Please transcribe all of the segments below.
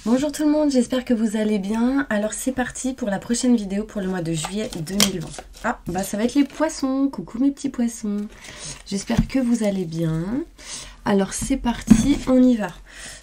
Bonjour tout le monde, j'espère que vous allez bien. Alors c'est parti pour la prochaine vidéo pour le mois de juillet 2020. Ah, bah ça va être les poissons. Coucou mes petits poissons. J'espère que vous allez bien. Alors c'est parti, on y va.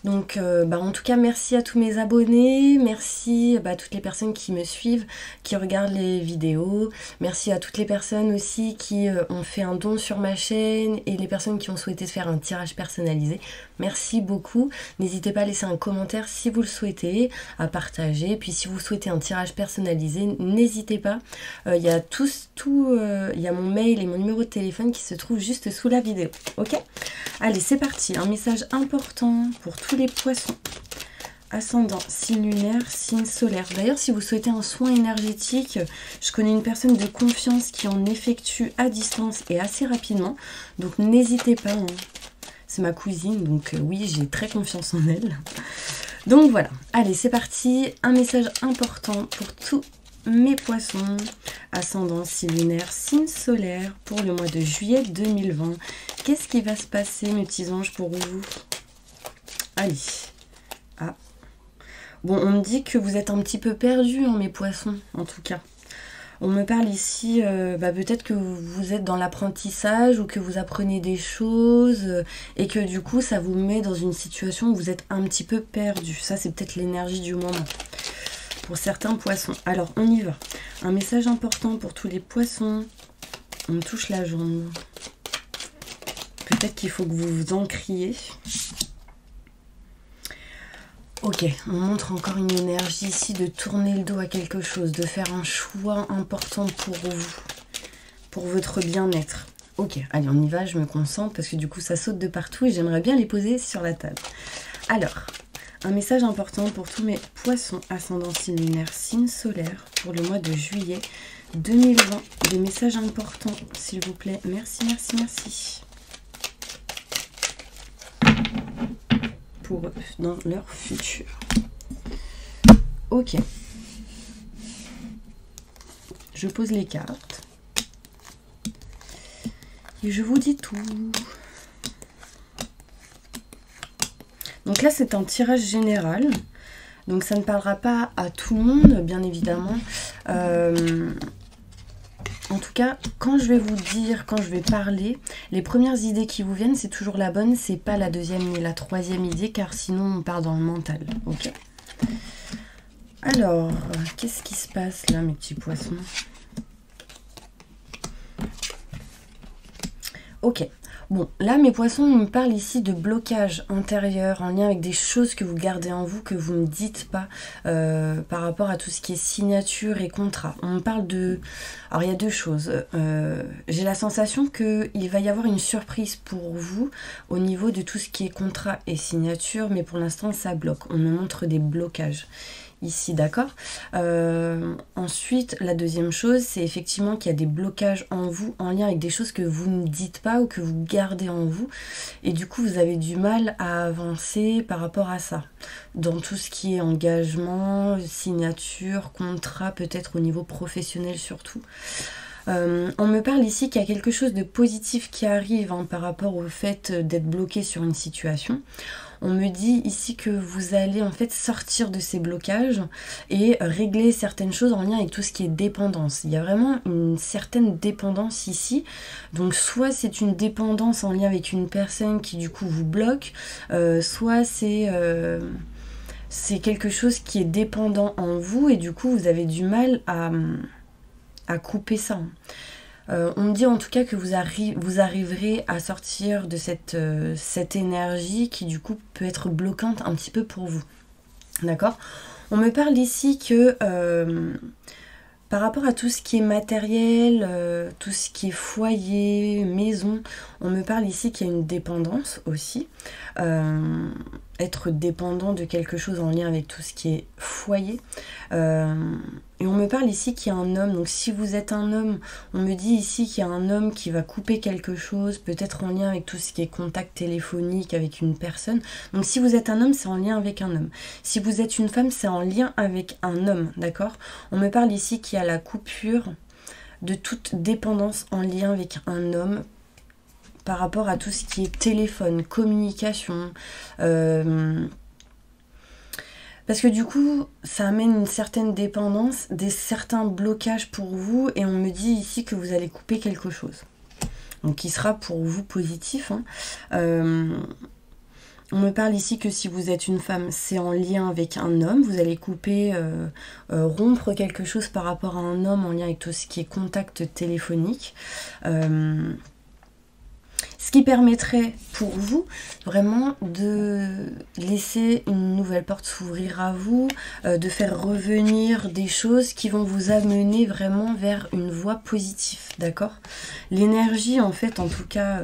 Donc en tout cas merci à tous mes abonnés, merci à toutes les personnes qui me suivent, qui regardent les vidéos, merci à toutes les personnes aussi qui ont fait un don sur ma chaîne et les personnes qui ont souhaité faire un tirage personnalisé. Merci beaucoup, n'hésitez pas à laisser un commentaire si vous le souhaitez, à partager, puis si vous souhaitez un tirage personnalisé, n'hésitez pas, il y a il y a mon mail et mon numéro de téléphone qui se trouvent juste sous la vidéo, ok? Allez c'est parti, un message important pour tous les poissons, ascendant, signe lunaire, signe solaire. D'ailleurs, si vous souhaitez un soin énergétique, je connais une personne de confiance qui en effectue à distance et assez rapidement. Donc n'hésitez pas, hein. C'est ma cousine, donc oui, j'ai très confiance en elle. Donc voilà, allez, c'est parti. Un message important pour tous mes poissons, ascendant, signe lunaire, signe solaire pour le mois de juillet 2020. Qu'est-ce qui va se passer, mes petits anges, pour vous? Allez. Ah. Bon, on me dit que vous êtes un petit peu perdus, hein, mes poissons, en tout cas. On me parle ici, peut-être que vous êtes dans l'apprentissage ou que vous apprenez des choses et que du coup, ça vous met dans une situation où vous êtes un petit peu perdu. Ça, c'est peut-être l'énergie du moment pour certains poissons. Alors, on y va. Un message important pour tous les poissons. On me touche la jambe. Peut-être qu'il faut que vous vous encriez. Ok, on montre encore une énergie ici de tourner le dos à quelque chose, de faire un choix important pour vous, pour votre bien-être. Ok, allez, on y va, je me concentre parce que du coup ça saute de partout et j'aimerais bien les poser sur la table. Alors, un message important pour tous mes poissons, ascendant, signe lunaire, signe solaire pour le mois de juillet 2020. Des messages importants, s'il vous plaît. Merci, merci, merci. Pour eux, dans leur futur. Ok. Je pose les cartes. Et je vous dis tout. Donc là, c'est un tirage général. Donc ça ne parlera pas à tout le monde, bien évidemment. En tout cas, quand je vais vous dire, quand je vais parler, les premières idées qui vous viennent, c'est toujours la bonne, c'est pas la deuxième ni la troisième idée, car sinon on part dans le mental, ok? Alors, qu'est-ce qui se passe là, mes petits poissons? Ok. Bon, là, mes poissons, on me parle ici de blocage intérieur en lien avec des choses que vous gardez en vous, que vous ne dites pas par rapport à tout ce qui est signature et contrat. On me parle de... Alors, il y a deux choses. J'ai la sensation qu'il va y avoir une surprise pour vous au niveau de tout ce qui est contrat et signature, mais pour l'instant, ça bloque. On me montre des blocages ici, d'accord? Ensuite, la deuxième chose, c'est effectivement qu'il y a des blocages en vous en lien avec des choses que vous ne dites pas ou que vous gardez en vous. Et du coup, vous avez du mal à avancer par rapport à ça. Dans tout ce qui est engagement, signature, contrat, peut-être au niveau professionnel surtout. On me parle ici qu'il y a quelque chose de positif qui arrive par rapport au fait d'être bloqué sur une situation. On me dit ici que vous allez en fait sortir de ces blocages et régler certaines choses en lien avec tout ce qui est dépendance. Il y a vraiment une certaine dépendance ici. Donc soit c'est une dépendance en lien avec une personne qui du coup vous bloque, soit c'est quelque chose qui est dépendant en vous et du coup vous avez du mal à couper ça. On me dit en tout cas que vous arriverez à sortir de cette énergie qui du coup peut être bloquante un petit peu pour vous. D'accord? On me parle ici que par rapport à tout ce qui est matériel, tout ce qui est foyer, maison, on me parle ici qu'il y a une dépendance aussi. Être dépendant de quelque chose en lien avec tout ce qui est foyer. Et on me parle ici qu'il y a un homme. Donc si vous êtes un homme, on me dit ici qu'il y a un homme qui va couper quelque chose, peut-être en lien avec tout ce qui est contact téléphonique avec une personne. Donc si vous êtes un homme, c'est en lien avec un homme. Si vous êtes une femme, c'est en lien avec un homme, d'accord? On me parle ici qu'il y a la coupure de toute dépendance en lien avec un homme par rapport à tout ce qui est téléphone, communication, Parce que du coup, ça amène une certaine dépendance, certains blocages pour vous, et on me dit ici que vous allez couper quelque chose. Donc qui sera pour vous positif. Hein. On me parle ici que si vous êtes une femme, c'est en lien avec un homme. Vous allez couper, rompre quelque chose par rapport à un homme en lien avec tout ce qui est contact téléphonique. Ce qui permettrait pour vous vraiment de laisser une nouvelle porte s'ouvrir à vous, de faire revenir des choses qui vont vous amener vraiment vers une voie positive, d'accord? L'énergie, en fait, en tout cas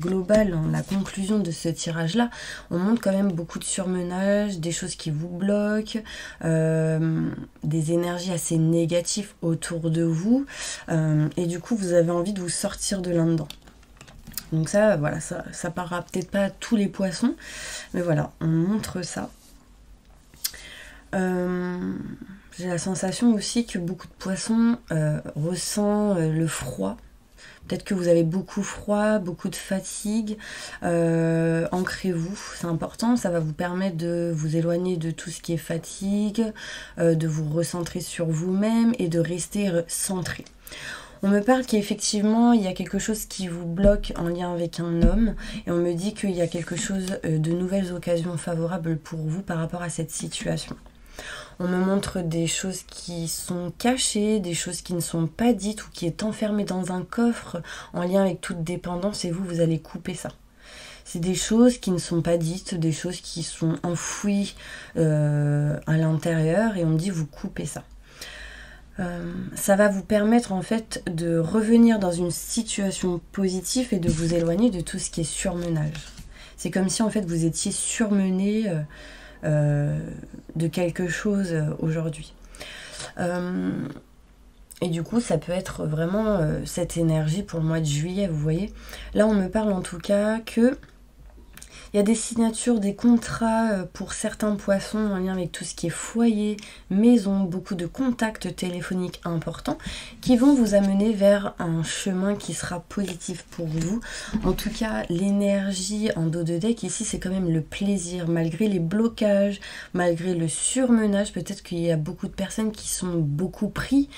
globale, en la conclusion de ce tirage-là, on montre quand même beaucoup de surmenage, des choses qui vous bloquent, des énergies assez négatives autour de vous, et du coup, vous avez envie de vous sortir de là-dedans. Donc ça, voilà, ça parlera peut-être pas à tous les poissons, mais voilà, on montre ça. J'ai la sensation aussi que beaucoup de poissons ressentent le froid. Peut-être que vous avez beaucoup froid, beaucoup de fatigue. Ancrez-vous, c'est important, ça va vous permettre de vous éloigner de tout ce qui est fatigue, de vous recentrer sur vous-même et de rester centré. On me parle qu'effectivement, il y a quelque chose qui vous bloque en lien avec un homme. Et on me dit qu'il y a quelque chose de nouvelles occasions favorables pour vous par rapport à cette situation. On me montre des choses qui sont cachées, des choses qui ne sont pas dites ou qui est enfermées dans un coffre en lien avec toute dépendance. Et vous allez couper ça. C'est des choses qui ne sont pas dites, des choses qui sont enfouies à l'intérieur. Et on me dit, vous coupez ça. Ça va vous permettre en fait de revenir dans une situation positive et de vous éloigner de tout ce qui est surmenage. C'est comme si en fait vous étiez surmené de quelque chose aujourd'hui. Et du coup ça peut être vraiment cette énergie pour le mois de juillet, vous voyez. Là on me parle en tout cas que il y a des signatures, des contrats pour certains poissons en lien avec tout ce qui est foyer, maison, beaucoup de contacts téléphoniques importants qui vont vous amener vers un chemin qui sera positif pour vous. En tout cas, l'énergie en dos de deck ici, c'est quand même le plaisir, malgré les blocages, malgré le surmenage. Peut-être qu'il y a beaucoup de personnes qui sont beaucoup pris,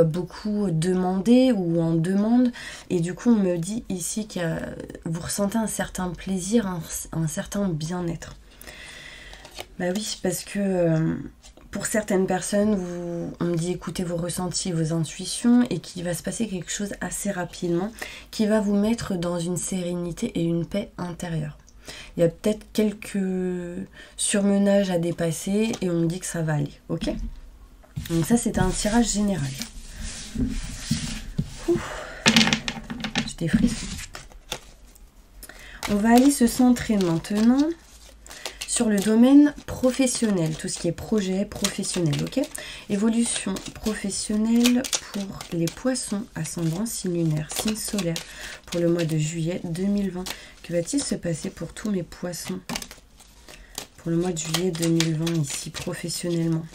beaucoup demandées ou en demande. Et du coup, on me dit ici que vous ressentez un certain plaisir, un certain bien-être. Bah oui, parce que pour certaines personnes, on me dit écoutez vos ressentis, vos intuitions, et qu'il va se passer quelque chose assez rapidement qui va vous mettre dans une sérénité et une paix intérieure. Il y a peut-être quelques surmenages à dépasser et on me dit que ça va aller, ok? Donc ça, c'est un tirage général. J'ai des frissons. On va aller se centrer maintenant sur le domaine professionnel, tout ce qui est projet professionnel, ok? Évolution professionnelle pour les poissons, ascendant, signe lunaire, signe solaire, pour le mois de juillet 2020. Que va-t-il se passer pour tous mes poissons pour le mois de juillet 2020 ici, professionnellement?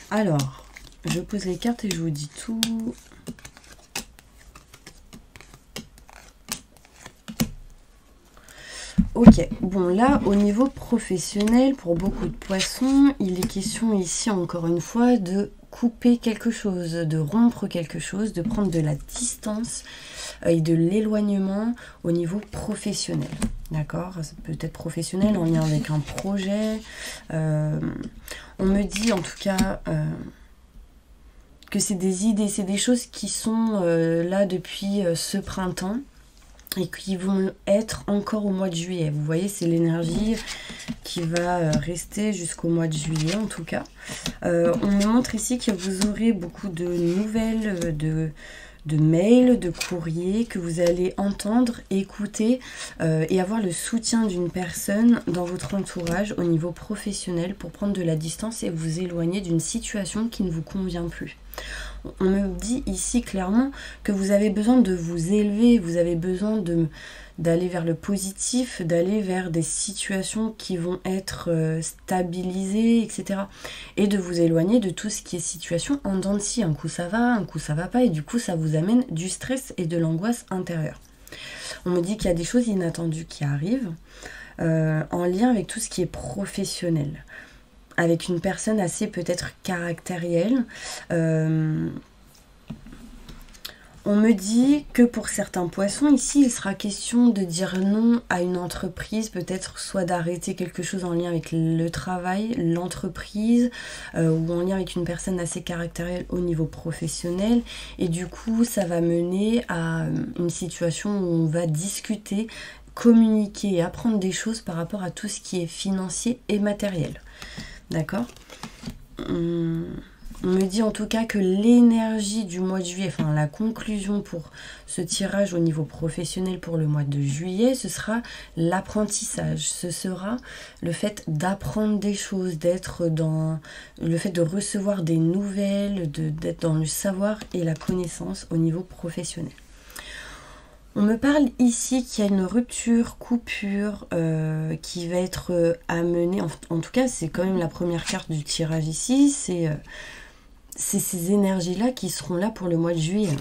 Alors, je pose les cartes et je vous dis tout. Ok, bon là, au niveau professionnel, pour beaucoup de poissons, il est question ici, encore une fois, de couper quelque chose, de rompre quelque chose, de prendre de la distance et de l'éloignement au niveau professionnel. D'accord, ça peut être professionnel en lien avec un projet. On me dit en tout cas que c'est des idées, c'est des choses qui sont là depuis ce printemps et qui vont être encore au mois de juillet. Vous voyez, c'est l'énergie qui va rester jusqu'au mois de juillet en tout cas. On me montre ici que vous aurez beaucoup de nouvelles, de mails, de courriers que vous allez entendre, écouter et avoir le soutien d'une personne dans votre entourage au niveau professionnel pour prendre de la distance et vous éloigner d'une situation qui ne vous convient plus. On me dit ici clairement que vous avez besoin de vous élever, vous avez besoin d'aller vers le positif, d'aller vers des situations qui vont être stabilisées, etc. Et de vous éloigner de tout ce qui est situation en dents de scie. Un coup ça va, un coup ça va pas, et du coup ça vous amène du stress et de l'angoisse intérieure. On me dit qu'il y a des choses inattendues qui arrivent en lien avec tout ce qui est professionnel. Avec une personne assez peut-être caractérielle. On me dit que pour certains poissons, ici, il sera question de dire non à une entreprise, peut-être soit d'arrêter quelque chose en lien avec le travail, l'entreprise, ou en lien avec une personne assez caractérielle au niveau professionnel. Et du coup, ça va mener à une situation où on va discuter, communiquer et apprendre des choses par rapport à tout ce qui est financier et matériel. D'accord ? On me dit en tout cas que l'énergie du mois de juillet, enfin la conclusion pour ce tirage au niveau professionnel pour le mois de juillet, ce sera l'apprentissage. Ce sera le fait d'apprendre des choses, d'être dans le fait de recevoir des nouvelles, d'être dans le savoir et la connaissance au niveau professionnel. On me parle ici qu'il y a une rupture, coupure qui va être amenée, en tout cas c'est quand même la première carte du tirage ici, c'est ces énergies-là qui seront là pour le mois de juillet.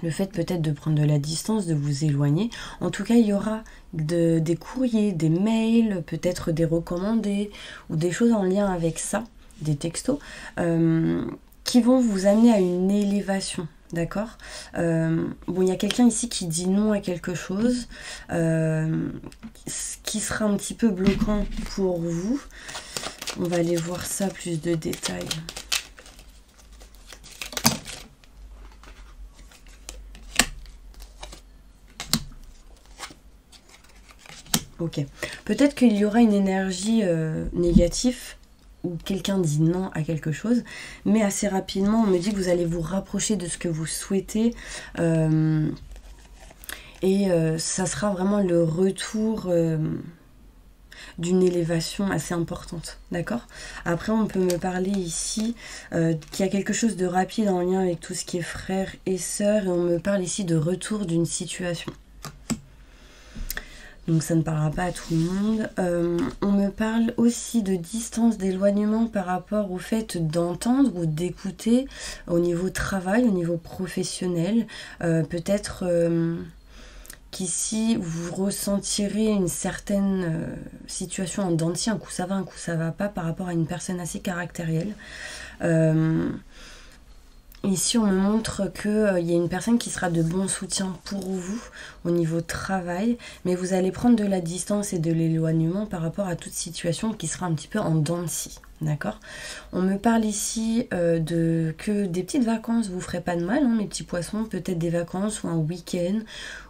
Le fait peut-être de prendre de la distance, de vous éloigner. En tout cas, il y aura des courriers, des mails, peut-être des recommandés ou des choses en lien avec ça, des textos, qui vont vous amener à une élévation. D'accord ? Bon, il y a quelqu'un ici qui dit non à quelque chose, ce qui sera un petit peu bloquant pour vous. On va aller voir ça, plus de détails. Ok. Peut-être qu'il y aura une énergie négative où quelqu'un dit non à quelque chose, mais assez rapidement, on me dit que vous allez vous rapprocher de ce que vous souhaitez et ça sera vraiment le retour d'une élévation assez importante, d'accord ? Après, on peut me parler ici qu'il y a quelque chose de rapide en lien avec tout ce qui est frères et sœurs, et on me parle ici de retour d'une situation. Donc ça ne parlera pas à tout le monde. On me parle aussi de distance, d'éloignement par rapport au fait d'entendre ou d'écouter au niveau travail, au niveau professionnel. Peut-être qu'ici vous ressentirez une certaine situation en dents de scie, un coup ça va, un coup ça va pas par rapport à une personne assez caractérielle. Ici, on me montre qu'il y a une personne qui sera de bon soutien pour vous au niveau travail, mais vous allez prendre de la distance et de l'éloignement par rapport à toute situation qui sera un petit peu en dents de scie. D'accord ? On me parle ici que des petites vacances vous ferez pas de mal, hein, mes petits poissons, peut-être des vacances ou un week-end,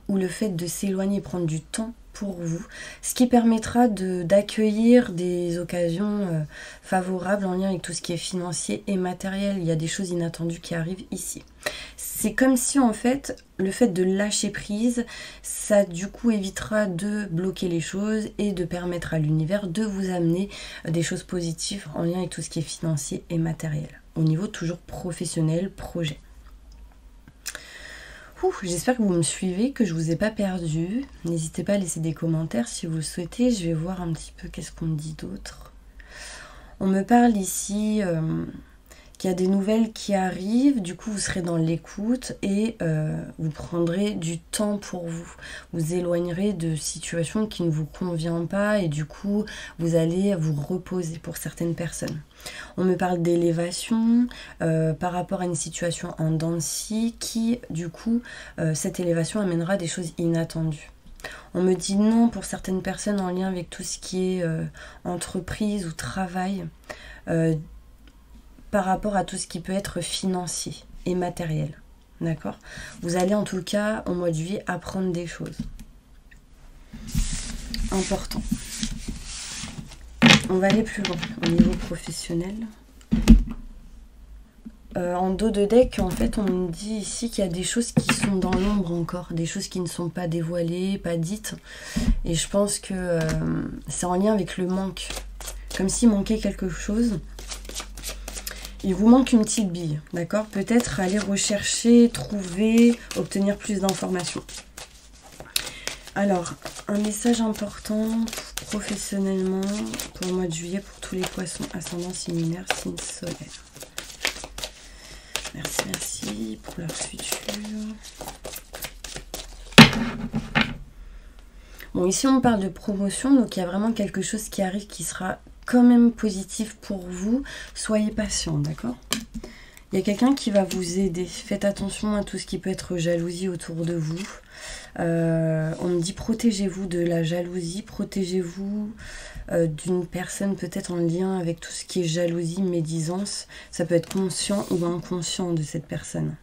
ou le fait de s'éloigner, prendre du temps pour vous, ce qui permettra d'accueillir des occasions favorables en lien avec tout ce qui est financier et matériel. Il y a des choses inattendues qui arrivent ici. C'est comme si en fait, le fait de lâcher prise, ça du coup évitera de bloquer les choses et de permettre à l'univers de vous amener des choses positives en lien avec tout ce qui est financier et matériel. Au niveau toujours professionnel, projet. J'espère que vous me suivez, que je ne vous ai pas perdu. N'hésitez pas à laisser des commentaires si vous le souhaitez. Je vais voir un petit peu qu'est-ce qu'on me dit d'autre. On me parle ici qu'il y a des nouvelles qui arrivent. Du coup, vous serez dans l'écoute et vous prendrez du temps pour vous. Vous éloignerez de situations qui ne vous conviennent pas et du coup, vous allez vous reposer pour certaines personnes. On me parle d'élévation par rapport à une situation en dents de scie qui, du coup, cette élévation amènera des choses inattendues. On me dit non pour certaines personnes en lien avec tout ce qui est entreprise ou travail par rapport à tout ce qui peut être financier et matériel. D'accord ? Vous allez en tout cas, au mois de juillet, apprendre des choses. Important. On va aller plus loin au niveau professionnel. En dos de deck, en fait, on me dit ici qu'il y a des choses qui sont dans l'ombre encore, des choses qui ne sont pas dévoilées, pas dites. Et je pense que c'est en lien avec le manque. Comme s'il manquait quelque chose. Il vous manque une petite bille, d'accord? Peut-être aller rechercher, trouver, obtenir plus d'informations. Alors, un message important professionnellement pour le mois de juillet pour tous les poissons, ascendant, signe lunaire, signe solaire. Merci, merci pour leur futur. Bon, ici on parle de promotion, donc il y a vraiment quelque chose qui arrive qui sera quand même positif pour vous. Soyez patient, d'accord? Il y a quelqu'un qui va vous aider. Faites attention à tout ce qui peut être jalousie autour de vous. On me dit protégez-vous de la jalousie, protégez-vous d'une personne peut-être en lien avec tout ce qui est jalousie, médisance. Ça peut être conscient ou inconscient de cette personne.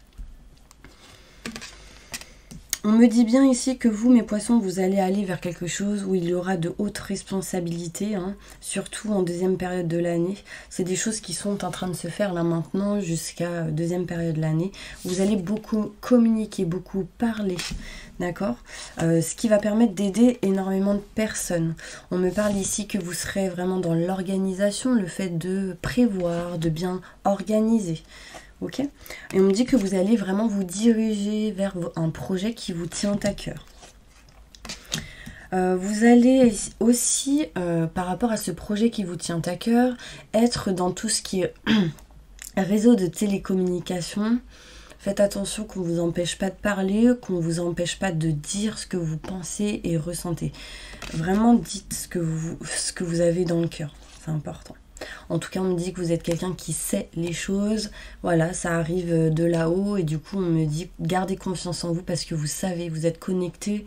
On me dit bien ici que vous, mes poissons, vous allez aller vers quelque chose où il y aura de hautes responsabilités, hein, surtout en deuxième période de l'année. C'est des choses qui sont en train de se faire là maintenant jusqu'à deuxième période de l'année. Vous allez beaucoup communiquer, beaucoup parler, d'accord, ce qui va permettre d'aider énormément de personnes. On me parle ici que vous serez vraiment dans l'organisation, le fait de prévoir, de bien organiser. Ok, et on me dit que vous allez vraiment vous diriger vers un projet qui vous tient à cœur. Vous allez aussi, par rapport à ce projet qui vous tient à cœur, être dans tout ce qui est réseau de télécommunication. Faites attention qu'on ne vous empêche pas de parler, qu'on ne vous empêche pas de dire ce que vous pensez et ressentez. Vraiment, dites ce que vous avez dans le cœur, c'est important. En tout cas, on me dit que vous êtes quelqu'un qui sait les choses. Voilà, ça arrive de là-haut. Et du coup, on me dit, gardez confiance en vous parce que vous savez, vous êtes connecté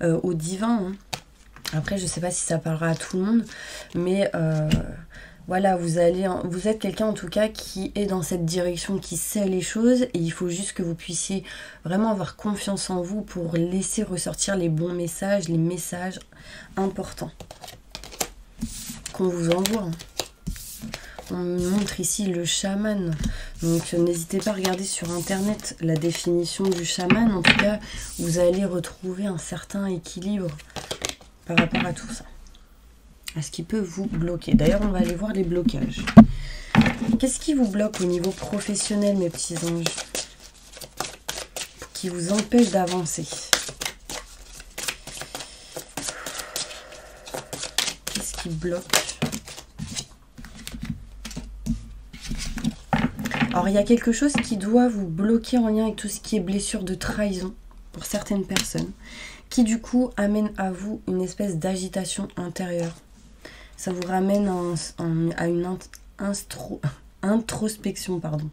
au divin. Hein. Après, je ne sais pas si ça parlera à tout le monde. Mais voilà, vous êtes quelqu'un en tout cas qui est dans cette direction, qui sait les choses. Et il faut juste que vous puissiez vraiment avoir confiance en vous pour laisser ressortir les bons messages, les messages importants qu'on vous envoie. Hein. On me montre ici le chaman, donc n'hésitez pas à regarder sur internet la définition du chaman. En tout cas, vous allez retrouver un certain équilibre par rapport à tout ça, à ce qui peut vous bloquer. D'ailleurs, on va aller voir les blocages. Qu'est-ce qui vous bloque au niveau professionnel, mes petits anges, qui vous empêche d'avancer? Qu'est-ce qui bloque? Alors, il y a quelque chose qui doit vous bloquer en lien avec tout ce qui est blessure de trahison pour certaines personnes, qui du coup amène à vous une espèce d'agitation intérieure. Ça vous ramène à une introspection, pardon.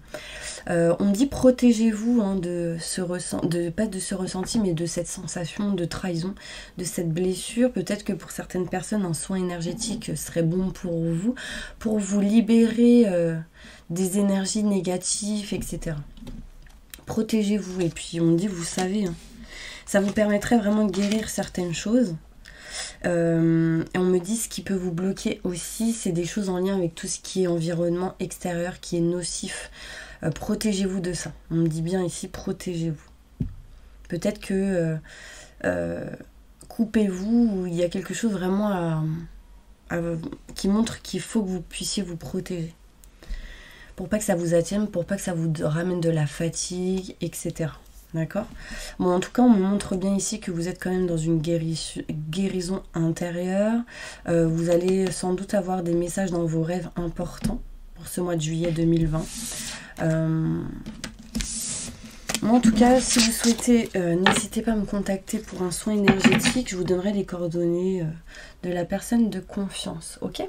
On me dit protégez-vous hein, pas de ce ressenti, mais de cette sensation de trahison, de cette blessure. Peut-être que pour certaines personnes, un soin énergétique serait bon pour vous libérer des énergies négatives, etc. Protégez-vous. Et puis on me dit, vous savez, hein, ça vous permettrait vraiment de guérir certaines choses. Et on me dit ce qui peut vous bloquer aussi, c'est des choses en lien avec tout ce qui est environnement extérieur, qui est nocif. Protégez-vous de ça. On me dit bien ici, protégez-vous. Peut-être que coupez-vous, ou il y a quelque chose vraiment qui montre qu'il faut que vous puissiez vous protéger. Pour pas que ça vous atteigne, pour pas que ça vous ramène de la fatigue, etc. D'accord? Bon, en tout cas, on me montre bien ici que vous êtes quand même dans une guérison intérieure. Vous allez sans doute avoir des messages dans vos rêves importants pour ce mois de juillet 2020. Moi, en tout cas, si vous souhaitez, n'hésitez pas à me contacter pour un soin énergétique. Je vous donnerai les coordonnées de la personne de confiance. Ok?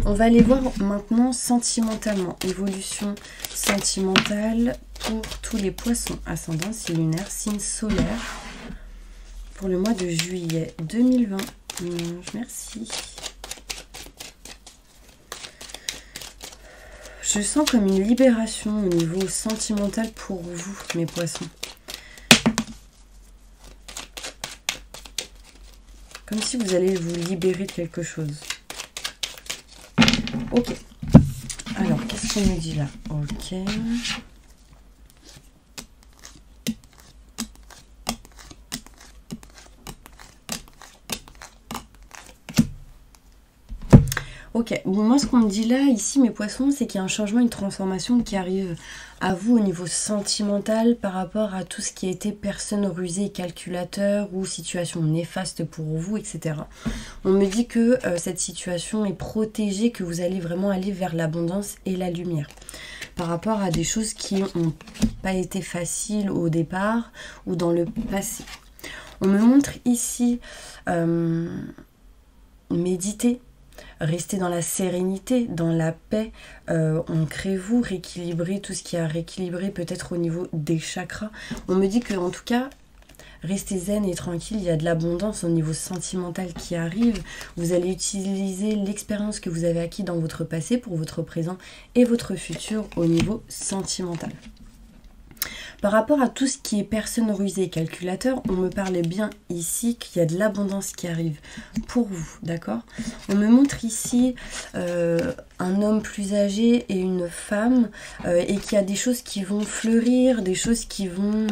On va aller voir maintenant sentimentalement. Évolution sentimentale pour tous les poissons. Ascendant, signe lunaire, signe solaire. Pour le mois de juillet 2020. Merci. Je sens comme une libération au niveau sentimental pour vous, mes poissons. Comme si vous allez vous libérer de quelque chose. Ok. Alors, qu'est-ce qu'on me dit là? Ok. Ok, bon, moi ce qu'on me dit là, ici mes poissons, c'est qu'il y a un changement, une transformation qui arrive à vous au niveau sentimental par rapport à tout ce qui a été personne rusée, calculateur ou situation néfaste pour vous, etc. On me dit que cette situation est protégée, que vous allez vraiment aller vers l'abondance et la lumière. Par rapport à des choses qui n'ont pas été faciles au départ ou dans le passé. On me montre ici méditer. Restez dans la sérénité, dans la paix, ancrez-vous, rééquilibrez tout ce qui a rééquilibré peut-être au niveau des chakras. On me dit que en tout cas, restez zen et tranquille, il y a de l'abondance au niveau sentimental qui arrive. Vous allez utiliser l'expérience que vous avez acquise dans votre passé pour votre présent et votre futur au niveau sentimental. Par rapport à tout ce qui est personne rusée et calculateur, on me parlait bien ici qu'il y a de l'abondance qui arrive pour vous, d'accord? On me montre ici un homme plus âgé et une femme et qu'il y a des choses qui vont fleurir, des choses qui vont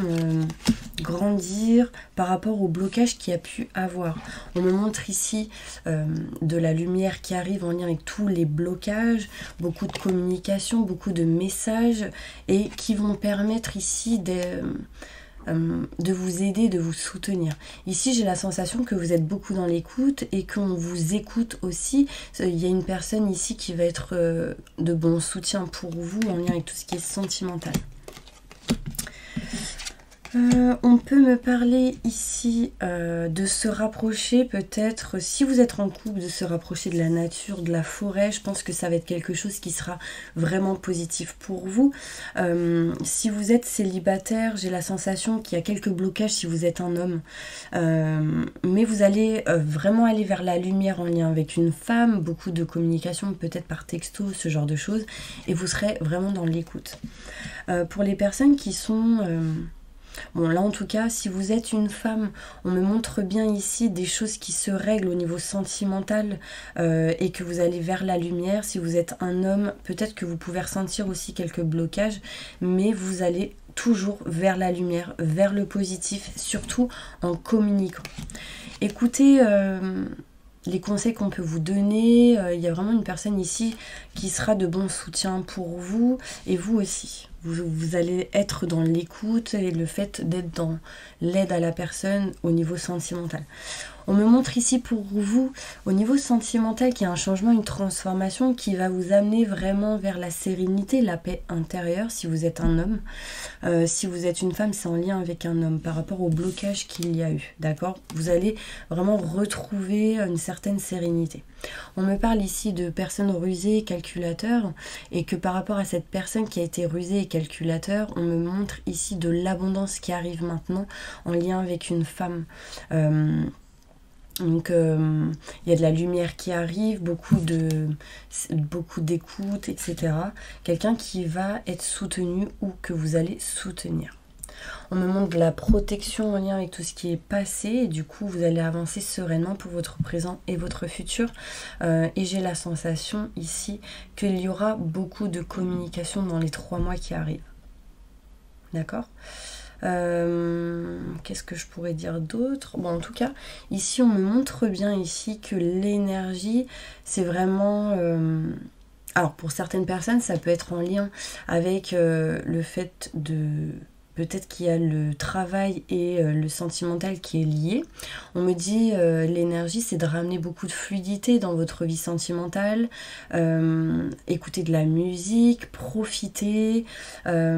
grandir par rapport au blocage qu'il y a pu avoir. On me montre ici de la lumière qui arrive en lien avec tous les blocages, beaucoup de communication, beaucoup de messages et qui vont permettre ici de vous aider, de vous soutenir. Ici, j'ai la sensation que vous êtes beaucoup dans l'écoute et qu'on vous écoute aussi. Il y a une personne ici qui va être de bon soutien pour vous en lien avec tout ce qui est sentimental. On peut me parler ici de se rapprocher peut-être, si vous êtes en couple, de se rapprocher de la nature, de la forêt. Je pense que ça va être quelque chose qui sera vraiment positif pour vous. Si vous êtes célibataire, j'ai la sensation qu'il y a quelques blocages si vous êtes un homme. Mais vous allez vraiment aller vers la lumière en lien avec une femme, beaucoup de communication peut-être par texto, ce genre de choses. Et vous serez vraiment dans l'écoute. Pour les personnes qui sont... Bon, là en tout cas, si vous êtes une femme, on me montre bien ici des choses qui se règlent au niveau sentimental et que vous allez vers la lumière. Si vous êtes un homme, peut-être que vous pouvez ressentir aussi quelques blocages, mais vous allez toujours vers la lumière, vers le positif, surtout en communiquant. Écoutez les conseils qu'on peut vous donner, il y a vraiment une personne ici qui sera de bon soutien pour vous et vous aussi. Vous allez être dans l'écoute et le fait d'être dans l'aide à la personne au niveau sentimental. On me montre ici pour vous, au niveau sentimental, qu'il y a un changement, une transformation qui va vous amener vraiment vers la sérénité, la paix intérieure si vous êtes un homme. Si vous êtes une femme, c'est en lien avec un homme par rapport au blocage qu'il y a eu, d'accord? Vous allez vraiment retrouver une certaine sérénité. On me parle ici de personnes rusées et calculateurs et que par rapport à cette personne qui a été rusée et calculateur, on me montre ici de l'abondance qui arrive maintenant en lien avec une femme. Donc il y a de la lumière qui arrive, beaucoup d'écoute, etc. Quelqu'un qui va être soutenu ou que vous allez soutenir. On me montre de la protection en lien avec tout ce qui est passé et du coup vous allez avancer sereinement pour votre présent et votre futur. Et j'ai la sensation ici qu'il y aura beaucoup de communication dans les 3 mois qui arrivent. D'accord ? Qu'est-ce que je pourrais dire d'autre? Bon, en tout cas, ici on me montre bien ici que l'énergie, c'est vraiment... Alors, pour certaines personnes, ça peut être en lien avec le fait de... Peut-être qu'il y a le travail et le sentimental qui est lié. On me dit l'énergie, c'est de ramener beaucoup de fluidité dans votre vie sentimentale, écouter de la musique, profiter... ça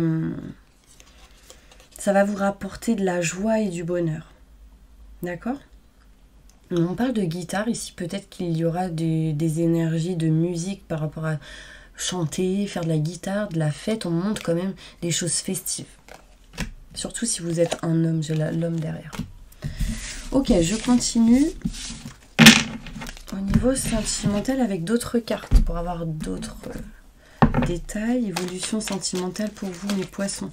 va vous rapporter de la joie et du bonheur. D'accord? On parle de guitare ici. Peut-être qu'il y aura des énergies de musique par rapport à chanter, faire de la guitare, de la fête. On montre quand même des choses festives. Surtout si vous êtes un homme. J'ai l'homme derrière. Ok, je continue au niveau sentimental avec d'autres cartes pour avoir d'autres détails. Évolution sentimentale pour vous, mes poissons.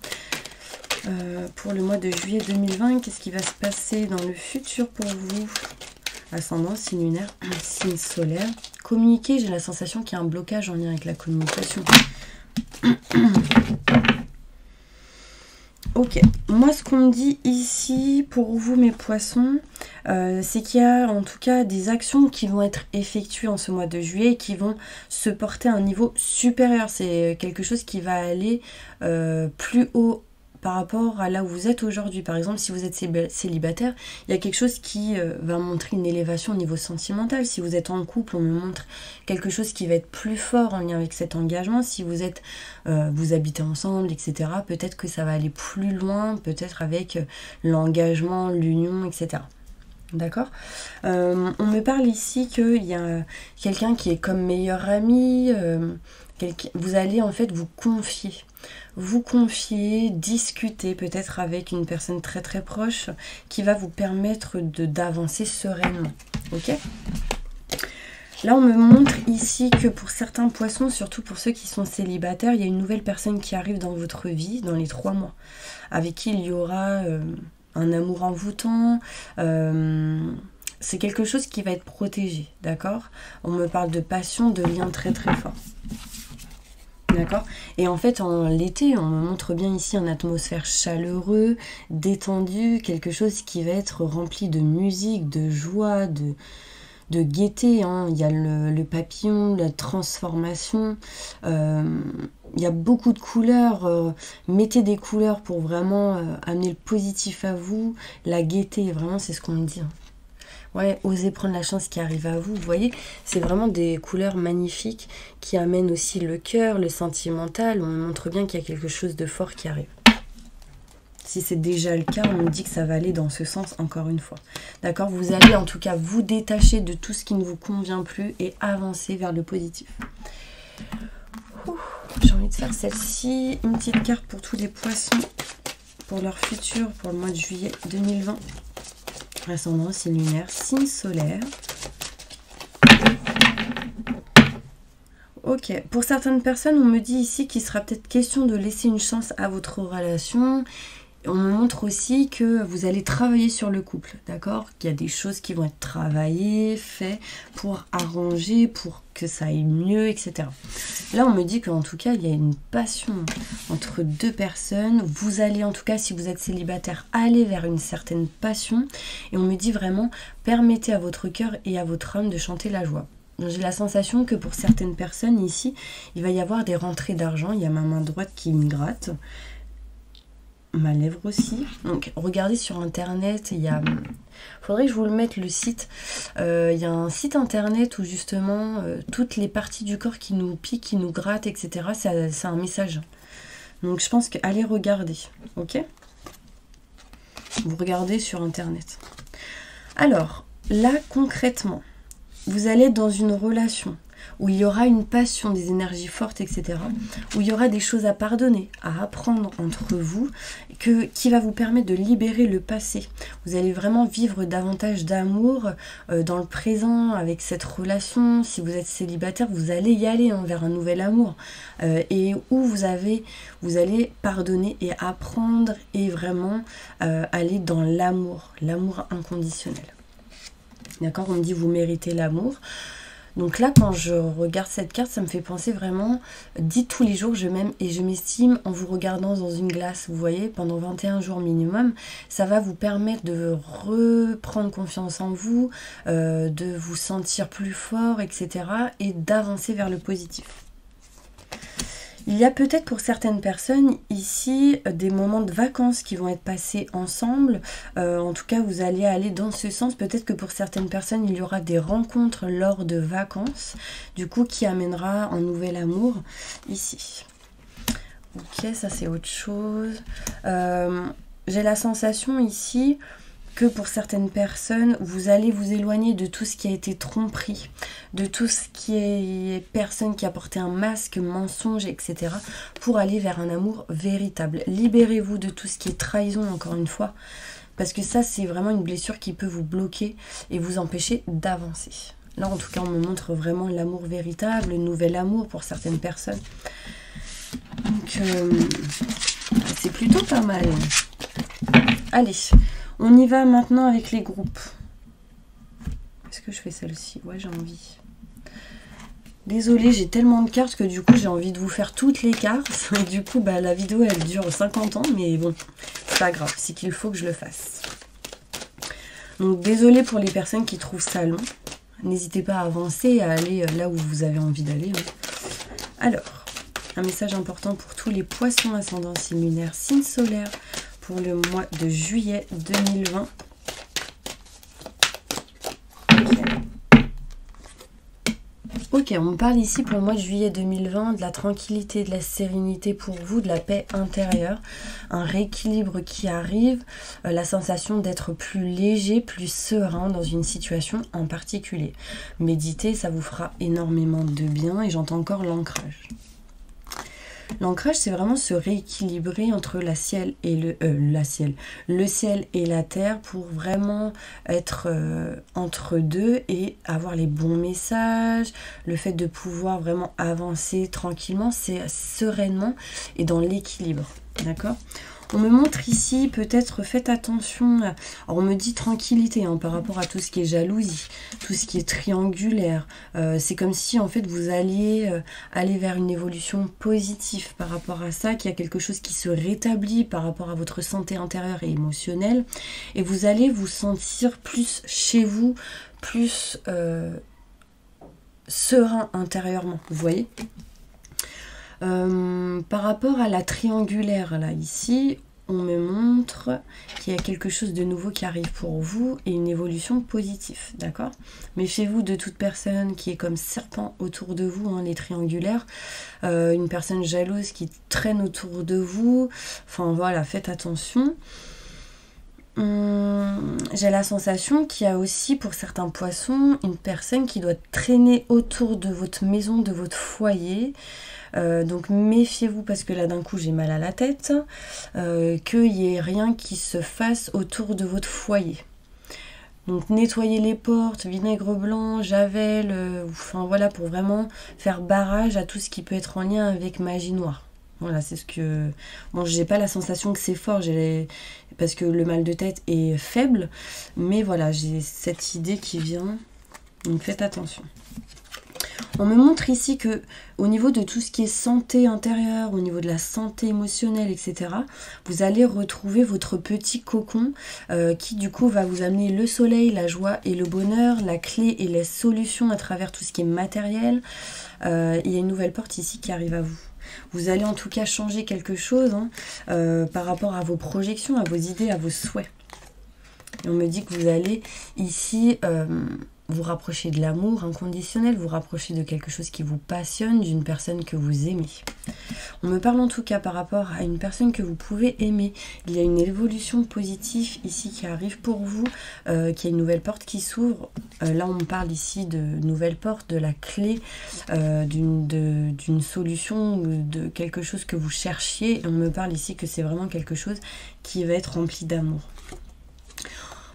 Pour le mois de juillet 2020, qu'est-ce qui va se passer dans le futur pour vous? Ascendant, signe lunaire, signe solaire. Communiquer, j'ai la sensation qu'il y a un blocage en lien avec la communication. Ok, moi ce qu'on me dit ici pour vous mes poissons, c'est qu'il y a en tout cas des actions qui vont être effectuées en ce mois de juillet et qui vont se porter à un niveau supérieur. C'est quelque chose qui va aller plus haut par rapport à là où vous êtes aujourd'hui. Par exemple, si vous êtes célibataire, il y a quelque chose qui va montrer une élévation au niveau sentimental. Si vous êtes en couple, on me montre quelque chose qui va être plus fort en lien avec cet engagement. Si vous êtes, vous habitez ensemble, etc., peut-être que ça va aller plus loin, peut-être avec l'engagement, l'union, etc. D'accord. On me parle ici qu'il y a quelqu'un qui est comme meilleur ami. Vous allez en fait vous confier, discuter peut-être avec une personne très très proche qui va vous permettre d'avancer sereinement. Ok ? Là, on me montre ici que pour certains poissons, surtout pour ceux qui sont célibataires, il y a une nouvelle personne qui arrive dans votre vie dans les 3 mois, avec qui il y aura un amour envoûtant. C'est quelque chose qui va être protégé, d'accord ? On me parle de passion, de lien très très fort. D'accord. Et en fait, en l'été, on me montre bien ici une atmosphère chaleureuse, détendue, quelque chose qui va être rempli de musique, de joie, de gaieté. Hein. Il y a le papillon, la transformation. Il y a beaucoup de couleurs. Mettez des couleurs pour vraiment amener le positif à vous. La gaieté, vraiment, c'est ce qu'on me dit. Hein. Ouais, osez prendre la chance qui arrive à vous. Vous voyez, c'est vraiment des couleurs magnifiques qui amènent aussi le cœur, le sentimental. On me montre bien qu'il y a quelque chose de fort qui arrive. Si c'est déjà le cas, on me dit que ça va aller dans ce sens encore une fois. D'accord ? Vous allez en tout cas vous détacher de tout ce qui ne vous convient plus et avancer vers le positif. J'ai envie de faire celle-ci. Une petite carte pour tous les poissons, pour leur futur, pour le mois de juillet 2020. Ascendant, signe lunaire, signe solaire. Ok, pour certaines personnes, on me dit ici qu'il sera peut-être question de laisser une chance à votre relation. On me montre aussi que vous allez travailler sur le couple, d'accord ? Qu'il y a des choses qui vont être travaillées, faites pour arranger, pour que ça aille mieux, etc. Là, on me dit qu'en tout cas, il y a une passion entre 2 personnes. Vous allez, en tout cas, si vous êtes célibataire, aller vers une certaine passion. Et on me dit vraiment, permettez à votre cœur et à votre âme de chanter la joie. J'ai la sensation que pour certaines personnes ici, il va y avoir des rentrées d'argent. Il y a ma main droite qui me gratte. Ma lèvre aussi. Donc regardez sur internet, il y a... faudrait que je vous le mette le site. Il y a un site internet où justement toutes les parties du corps qui nous piquent, qui nous grattent, etc. C'est un message. Donc je pense qu'allez regarder. Ok ? Vous regardez sur internet. Alors, là concrètement, vous allez être dans une relation où il y aura une passion, des énergies fortes, etc. Où il y aura des choses à pardonner, à apprendre entre vous, qui va vous permettre de libérer le passé. Vous allez vraiment vivre davantage d'amour dans le présent avec cette relation. Si vous êtes célibataire, vous allez y aller vers un nouvel amour. Et où vous allez pardonner et apprendre et vraiment aller dans l'amour inconditionnel. D'accord ? On me dit vous méritez l'amour. Donc là, quand je regarde cette carte, ça me fait penser vraiment, dites tous les jours je m'aime et je m'estime en vous regardant dans une glace, vous voyez, pendant 21 jours minimum. Ça va vous permettre de reprendre confiance en vous, de vous sentir plus fort, etc. et d'avancer vers le positif. Il y a peut-être pour certaines personnes ici des moments de vacances qui vont être passés ensemble. En tout cas, vous allez aller dans ce sens. Peut-être que pour certaines personnes, il y aura des rencontres lors de vacances, du coup, qui amènera un nouvel amour ici. Ok, ça c'est autre chose. J'ai la sensation ici que pour certaines personnes, vous allez vous éloigner de tout ce qui a été tromperie, de tout ce qui est personne qui a porté un masque, mensonge, etc. pour aller vers un amour véritable. Libérez-vous de tout ce qui est trahison, encore une fois, parce que ça, c'est vraiment une blessure qui peut vous bloquer et vous empêcher d'avancer. Là, en tout cas, on me montre vraiment l'amour véritable, le nouvel amour pour certaines personnes. Donc, c'est plutôt pas mal. Allez, on y va maintenant avec les groupes. Est-ce que je fais celle-ci? Ouais, j'ai envie. Désolée, j'ai tellement de cartes que du coup, j'ai envie de vous faire toutes les cartes. Et du coup, la vidéo, elle dure 50 ans. Mais bon, c'est pas grave, c'est qu'il faut que je le fasse. Donc désolé pour les personnes qui trouvent ça long. N'hésitez pas à avancer et à aller là où vous avez envie d'aller. Alors, un message important pour tous les poissons ascendant signe lunaire, signe solaire pour le mois de juillet 2020. Ok, on me parle ici pour le mois de juillet 2020 de la tranquillité, de la sérénité pour vous, de la paix intérieure, un rééquilibre qui arrive, la sensation d'être plus léger, plus serein dans une situation en particulier. Méditer, ça vous fera énormément de bien et j'entends encore l'ancrage. L'ancrage, c'est vraiment se rééquilibrer entre le ciel et la terre pour vraiment être entre deux et avoir les bons messages, le fait de pouvoir vraiment avancer tranquillement, c'est sereinement et dans l'équilibre, d'accord ? On me montre ici, peut-être faites attention, alors on me dit tranquillité par rapport à tout ce qui est jalousie, tout ce qui est triangulaire. C'est comme si en fait vous alliez aller vers une évolution positive par rapport à ça, qu'il y a quelque chose qui se rétablit par rapport à votre santé intérieure et émotionnelle. Et vous allez vous sentir plus chez vous, plus serein intérieurement, vous voyez ? Par rapport à la triangulaire, là, ici, on me montre qu'il y a quelque chose de nouveau qui arrive pour vous et une évolution positive, d'accord ? Méfiez-vous de toute personne qui est comme serpent autour de vous, les triangulaires, une personne jalouse qui traîne autour de vous, enfin voilà, faites attention. J'ai la sensation qu'il y a aussi pour certains poissons une personne qui doit traîner autour de votre maison, de votre foyer. Donc méfiez-vous parce que là d'un coup j'ai mal à la tête, qu'il n'y ait rien qui se fasse autour de votre foyer. Donc nettoyez les portes, vinaigre blanc, javel, enfin voilà, pour vraiment faire barrage à tout ce qui peut être en lien avec magie noire. Voilà, c'est ce que... Bon, j'ai pas la sensation que c'est fort, parce que le mal de tête est faible, mais voilà, j'ai cette idée qui vient, donc faites attention. On me montre ici que au niveau de tout ce qui est santé intérieure, au niveau de la santé émotionnelle, etc., vous allez retrouver votre petit cocon qui du coup va vous amener le soleil, la joie et le bonheur, la clé et les solutions à travers tout ce qui est matériel. Il y a une nouvelle porte ici qui arrive à vous. Vous allez en tout cas changer quelque chose par rapport à vos projections, à vos idées, à vos souhaits. Et on me dit que vous allez ici... vous rapprochez de l'amour inconditionnel, vous rapprochez de quelque chose qui vous passionne, d'une personne que vous aimez. On me parle en tout cas par rapport à une personne que vous pouvez aimer. Il y a une évolution positive ici qui arrive pour vous, qu'il y a une nouvelle porte qui s'ouvre. Là on me parle ici de nouvelle porte, de la clé, d'une solution ou de quelque chose que vous cherchiez. Et on me parle ici que c'est vraiment quelque chose qui va être rempli d'amour.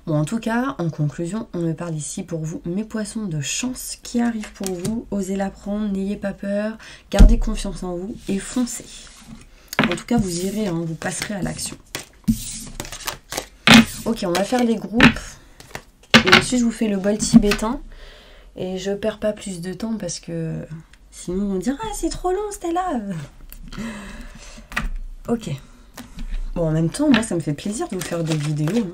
Bon, en tout cas, en conclusion, on me parle ici pour vous, mes poissons, de chance qui arrivent pour vous. Osez la prendre, n'ayez pas peur, gardez confiance en vous et foncez. En tout cas, vous irez, vous passerez à l'action. Ok, on va faire les groupes. Et ensuite, je vous fais le bol tibétain. Et je perds pas plus de temps parce que sinon, on dira « Ah, c'est trop long, Stella !» Ok. Bon, en même temps, moi, ça me fait plaisir de vous faire des vidéos.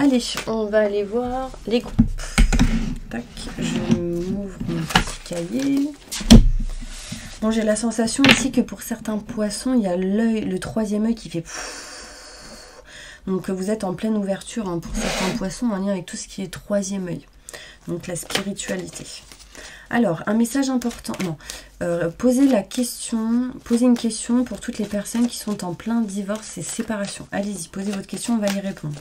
Allez, on va aller voir les groupes. Tac, je m'ouvre mon petit cahier. Bon, j'ai la sensation ici que pour certains poissons, il y a l'œil, le troisième œil qui fait... Donc vous êtes en pleine ouverture pour certains poissons en lien avec tout ce qui est troisième œil. Donc la spiritualité. Alors, un message important. Non, posez une question pour toutes les personnes qui sont en plein divorce et séparation. Allez-y, posez votre question, on va y répondre.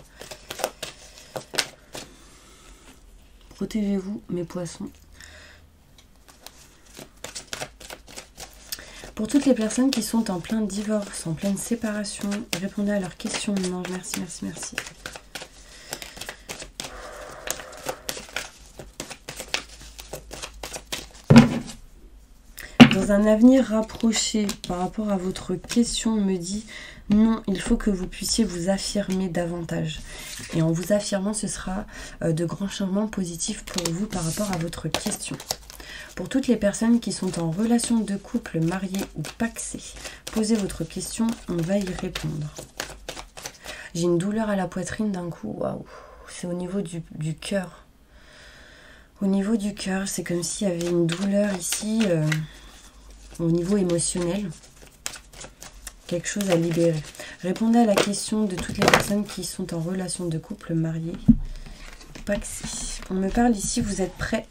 Protégez-vous, mes poissons. Pour toutes les personnes qui sont en plein divorce, en pleine séparation, répondez à leurs questions. Non, merci, merci, merci. Dans un avenir rapproché, par rapport à votre question, on me dit non, il faut que vous puissiez vous affirmer davantage. Et en vous affirmant, ce sera de grands changements positifs pour vous par rapport à votre question. Pour toutes les personnes qui sont en relation de couple, mariées ou pacsées, posez votre question, on va y répondre. J'ai une douleur à la poitrine d'un coup. Waouh, c'est au niveau du cœur. Au niveau du cœur, c'est comme s'il y avait une douleur ici, au niveau émotionnel. Quelque chose à libérer. Répondez à la question de toutes les personnes qui sont en relation de couple, mariés. Paxi. On me parle ici, vous êtes prêts,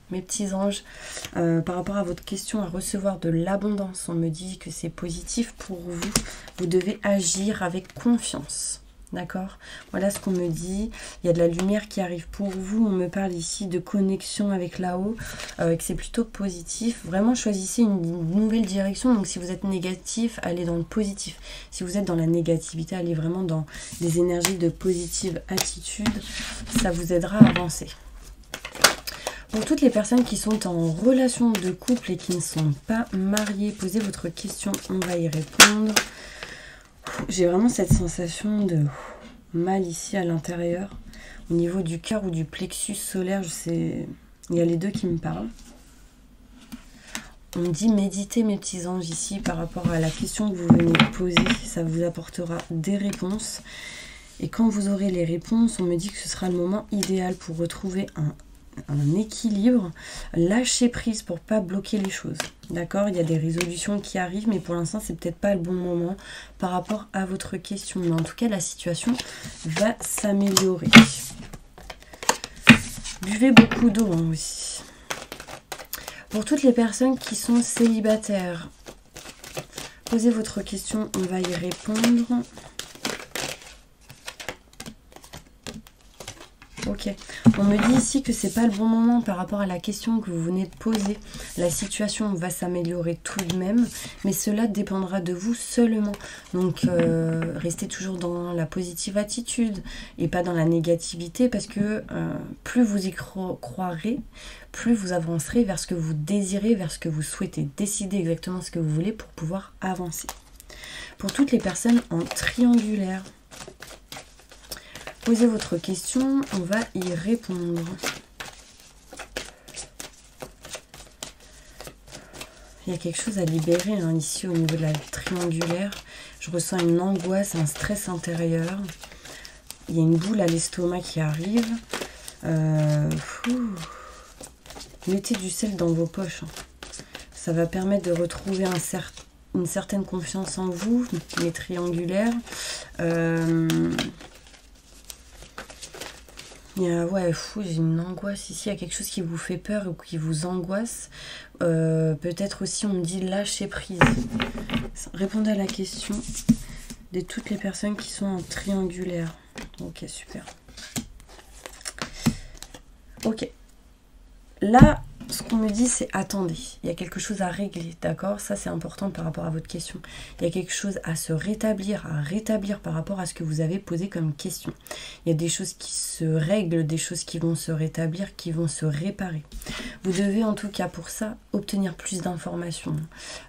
mes petits anges, par rapport à votre question à recevoir de l'abondance. On me dit que c'est positif pour vous. Vous devez agir avec confiance. D'accord? Voilà ce qu'on me dit. Il y a de la lumière qui arrive pour vous. On me parle ici de connexion avec là-haut, que c'est plutôt positif. Vraiment, choisissez une nouvelle direction. Donc, si vous êtes négatif, allez dans le positif. Si vous êtes dans la négativité, allez vraiment dans des énergies de positive attitude. Ça vous aidera à avancer. Pour toutes les personnes qui sont en relation de couple et qui ne sont pas mariées, posez votre question. On va y répondre. J'ai vraiment cette sensation de mal ici à l'intérieur, au niveau du cœur ou du plexus solaire. Je sais, il y a les deux qui me parlent. On me dit méditez, mes petits anges, ici par rapport à la question que vous venez de poser. Ça vous apportera des réponses. Et quand vous aurez les réponses, on me dit que ce sera le moment idéal pour retrouver un équilibre, lâcher prise pour pas bloquer les choses. D'accord? Il y a des résolutions qui arrivent, mais pour l'instant, c'est peut-être pas le bon moment par rapport à votre question. Mais en tout cas, la situation va s'améliorer. Buvez beaucoup d'eau aussi. Pour toutes les personnes qui sont célibataires, posez votre question, on va y répondre. Ok, on me dit ici que c'est pas le bon moment par rapport à la question que vous venez de poser. La situation va s'améliorer tout de même, mais cela dépendra de vous seulement. Donc restez toujours dans la positive attitude et pas dans la négativité, parce que plus vous y croirez, plus vous avancerez vers ce que vous désirez, vers ce que vous souhaitez. Décidez exactement ce que vous voulez pour pouvoir avancer. Pour toutes les personnes en triangulaire, posez votre question, on va y répondre. Il y a quelque chose à libérer hein, ici au niveau de la triangulaire. Je ressens une angoisse, un stress intérieur. Il y a une boule à l'estomac qui arrive. Mettez du sel dans vos poches. Ça va permettre de retrouver une certaine confiance en vous, mes triangulaires. J'ai une angoisse ici, il y a quelque chose qui vous fait peur ou qui vous angoisse. Peut-être aussi on me dit lâcher prise. Répondez à la question de toutes les personnes qui sont en triangulaire. Ok, super. Ok. Là, ce qu'on me dit, c'est attendez. Il y a quelque chose à régler, d'accord? Ça, c'est important par rapport à votre question. Il y a quelque chose à se rétablir, à rétablir par rapport à ce que vous avez posé comme question. Il y a des choses qui se règlent, des choses qui vont se rétablir, qui vont se réparer. Vous devez en tout cas pour ça obtenir plus d'informations.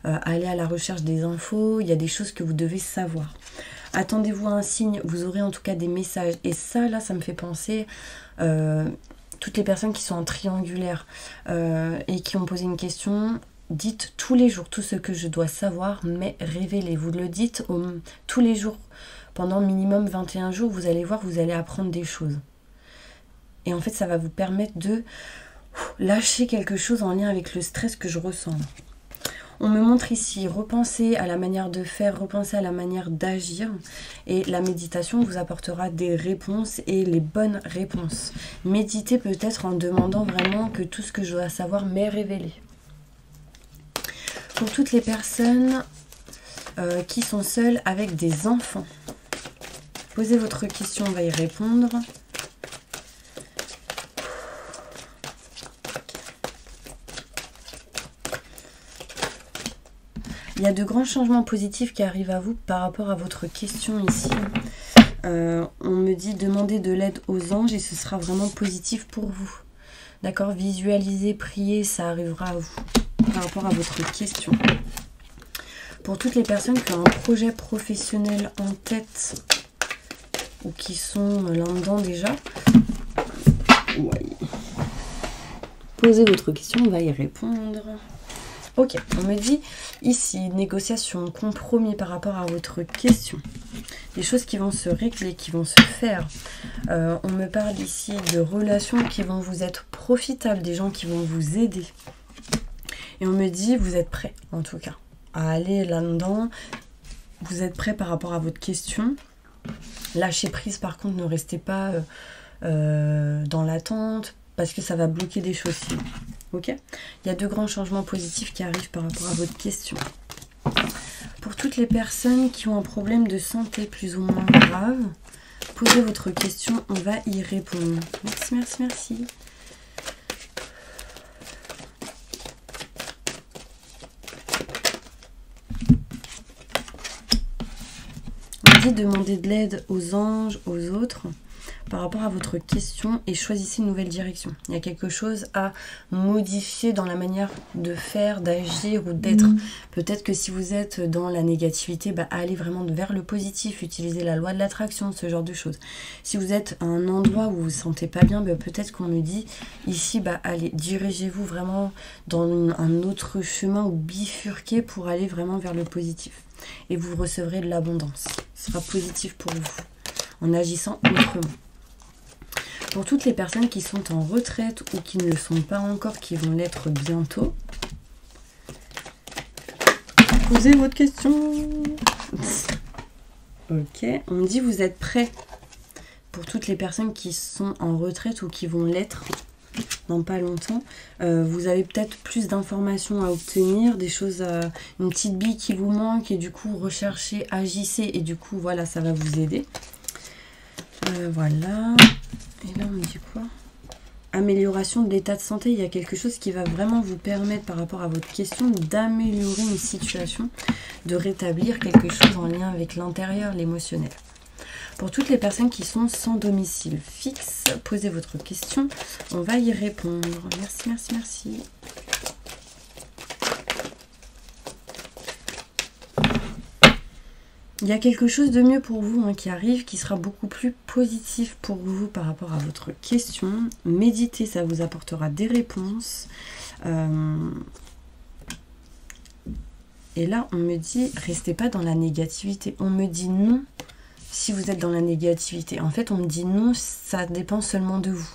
Aller à la recherche des infos. Il y a des choses que vous devez savoir. Attendez-vous à un signe. Vous aurez en tout cas des messages. Et ça, là, ça me fait penser... toutes les personnes qui sont en triangulaire et qui ont posé une question, dites tous les jours tout ce que je dois savoir, mais révélez. Vous le dites tous les jours, pendant minimum 21 jours, vous allez voir, vous allez apprendre des choses. Et en fait, ça va vous permettre de lâcher quelque chose en lien avec le stress que je ressens. On me montre ici, repensez à la manière de faire, repensez à la manière d'agir. Et la méditation vous apportera des réponses et les bonnes réponses. Méditez peut-être en demandant vraiment que tout ce que je dois savoir m'est révélé. Pour toutes les personnes qui sont seules avec des enfants, posez votre question, on va y répondre. Il y a de grands changements positifs qui arrivent à vous par rapport à votre question ici. On me dit demander de l'aide aux anges et ce sera vraiment positif pour vous. D'accord? Visualisez, priez, ça arrivera à vous par rapport à votre question. Pour toutes les personnes qui ont un projet professionnel en tête ou qui sont là-dedans déjà, posez votre question, on va y répondre. Ok, on me dit ici, négociation, compromis par rapport à votre question. des choses qui vont se régler, qui vont se faire. On me parle ici de relations qui vont vous être profitables, des gens qui vont vous aider. Et on me dit, vous êtes prêts, en tout cas, à aller là-dedans. Vous êtes prêts par rapport à votre question. Lâchez prise, par contre, ne restez pas dans l'attente, parce que ça va bloquer des choses. Ok ? Il y a de grands changements positifs qui arrivent par rapport à votre question. Pour toutes les personnes qui ont un problème de santé plus ou moins grave, posez votre question, on va y répondre. Merci, merci, merci. On dit demander de l'aide aux anges, aux autres, par rapport à votre question et choisissez une nouvelle direction. Il y a quelque chose à modifier dans la manière de faire, d'agir ou d'être. Peut-être que si vous êtes dans la négativité, allez vraiment vers le positif, utilisez la loi de l'attraction, ce genre de choses. Si vous êtes à un endroit où vous ne vous sentez pas bien, peut-être qu'on me dit ici, allez, dirigez-vous vraiment dans un autre chemin ou bifurquez pour aller vraiment vers le positif. Et vous recevrez de l'abondance. Ce sera positif pour vous en agissant autrement. Pour toutes les personnes qui sont en retraite ou qui ne le sont pas encore, qui vont l'être bientôt, posez votre question. Ok, on me dit vous êtes prêts. Pour toutes les personnes qui sont en retraite ou qui vont l'être dans pas longtemps, vous avez peut-être plus d'informations à obtenir, des choses, une petite bille qui vous manque et du coup recherchez, agissez et du coup voilà, ça va vous aider. Voilà. Et là, on me dit quoi? Amélioration de l'état de santé. Il y a quelque chose qui va vraiment vous permettre, par rapport à votre question, d'améliorer une situation, de rétablir quelque chose en lien avec l'intérieur, l'émotionnel. Pour toutes les personnes qui sont sans domicile fixe, posez votre question. On va y répondre. Merci, merci, merci. Il y a quelque chose de mieux pour vous qui arrive, qui sera beaucoup plus positif pour vous par rapport à votre question. Méditez, ça vous apportera des réponses. Et là, on me dit, restez pas dans la négativité. On me dit non si vous êtes dans la négativité. En fait, on me dit non, ça dépend seulement de vous.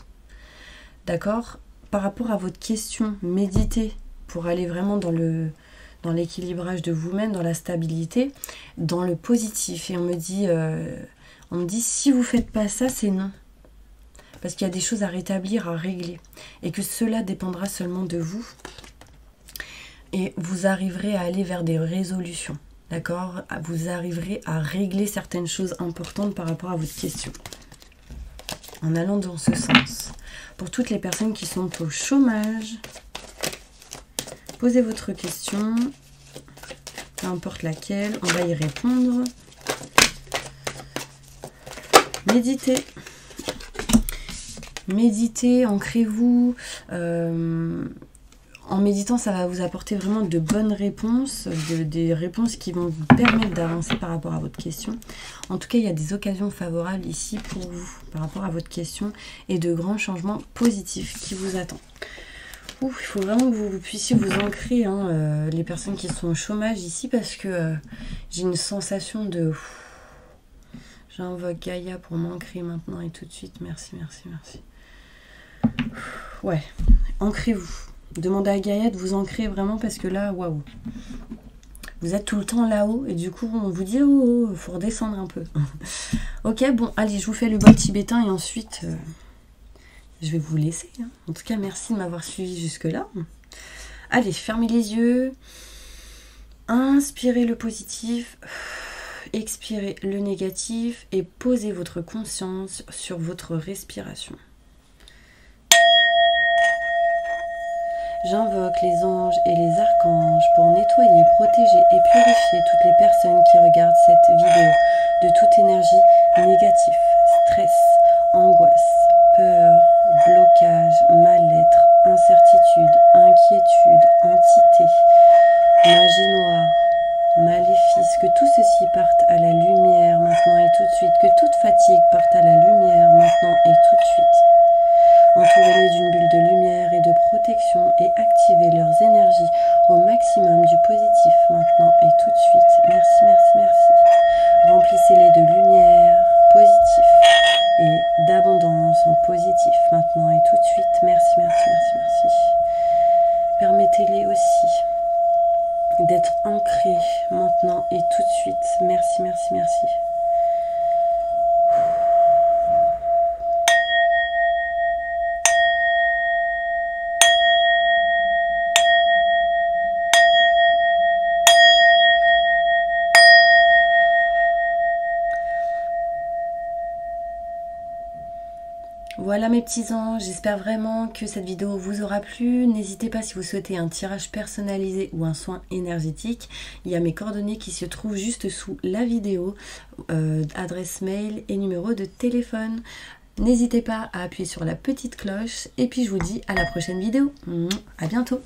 D'accord? Par rapport à votre question, méditez pour aller vraiment dans l'équilibrage de vous-même, dans la stabilité, dans le positif. Et on me dit si vous faites pas ça, c'est non. Parce qu'il y a des choses à rétablir, à régler. Et que cela dépendra seulement de vous. Et vous arriverez à aller vers des résolutions. D'accord? Vous arriverez à régler certaines choses importantes par rapport à votre question. En allant dans ce sens. Pour toutes les personnes qui sont au chômage, posez votre question, peu importe laquelle, on va y répondre. Méditez. Méditez, ancrez-vous. En méditant, ça va vous apporter vraiment de bonnes réponses, des réponses qui vont vous permettre d'avancer par rapport à votre question. En tout cas, il y a des occasions favorables ici pour vous par rapport à votre question et de grands changements positifs qui vous attendent. Il faut vraiment que vous puissiez vous ancrer, les personnes qui sont au chômage ici, parce que j'ai une sensation de... J'invoque Gaïa pour m'ancrer maintenant et tout de suite. Merci, merci, merci. Ouais, ancrez-vous. Demandez à Gaïa de vous ancrer vraiment parce que là, waouh. Vous êtes tout le temps là-haut et du coup, on vous dit, oh, faut redescendre un peu. Ok, bon, allez, je vous fais le bol tibétain et ensuite... je vais vous laisser. En tout cas, merci de m'avoir suivi jusque-là. Allez, fermez les yeux. Inspirez le positif. Expirez le négatif. Et posez votre conscience sur votre respiration. J'invoque les anges et les archanges pour nettoyer, protéger et purifier toutes les personnes qui regardent cette vidéo de toute énergie négative, stress, angoisse, peur, blocage, mal-être, incertitude, inquiétude, entité, magie noire, maléfice, que tout ceci parte à la lumière maintenant et tout de suite, que toute fatigue parte à la lumière maintenant et tout de suite. Entourez-les d'une bulle de lumière et de protection et activez leurs énergies au maximum du positif maintenant et tout de suite. Merci, merci, merci. Remplissez-les de lumière positive et d'abondance en positif maintenant et tout de suite. Merci, merci, merci, merci. Permettez-les aussi d'être ancrés maintenant et tout de suite. Merci, merci, merci. Voilà mes petits anges, j'espère vraiment que cette vidéo vous aura plu. N'hésitez pas si vous souhaitez un tirage personnalisé ou un soin énergétique. Il y a mes coordonnées qui se trouvent juste sous la vidéo, adresse mail et numéro de téléphone. N'hésitez pas à appuyer sur la petite cloche et puis je vous dis à la prochaine vidéo. À bientôt.